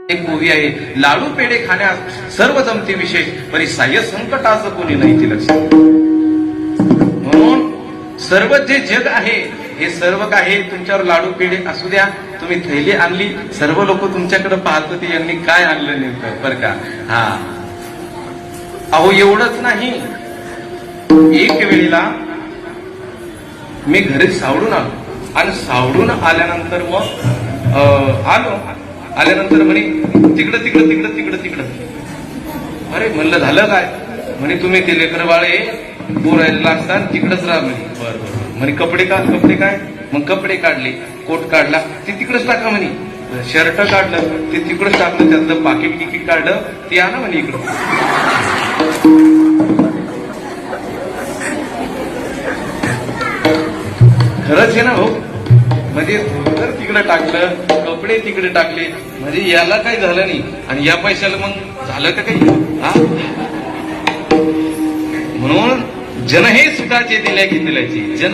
एक ओवी आहे, लाडू पेढे खाण्यास सर्व जमते विशेष, परी साह्य संकटाचं कोणी नाही ते लक्ष. म्हणून सर्व जे जग आहे हे सर्व काही तुमच्यावर लाडू पेढे असू द्या, तुम्ही थैली आणली, सर्व लोक तुमच्याकडे पाहत होते यांनी काय आणलं नेमकं, बरं का. हा अहो एवढंच नाही, एक वेळेला मी घरी सावडून आलो आणि सावडून आल्यानंतर मग आल्यानंतर म्हणे तिकडं तिकडं तिकडं तिकडं तिकडं. अरे म्हणलं झालं काय? म्हणे तुम्ही ते लेकर बाळे बोरायला असतात तिकडच राहा म्हणे. बरं म्हणे कपडे काय? मग कपडे काढले, कोट काढला, ते तिकडच टाका म्हणे. शर्ट काढलं, ते तिकडच टाकलं, त्यातलं पाकिट तिकीट काढलं, ते आणा म्हणे इकडं. खरंच आहे ना हो, म्हणजे धोतर तिकडे टाकलं, कपडे तिकडे टाकले, म्हणजे याला काही झालं नाही आणि या पैशाला मग झालं का काही. हा म्हणून जन हे सुखाचे दिल्या घेतल्याची जन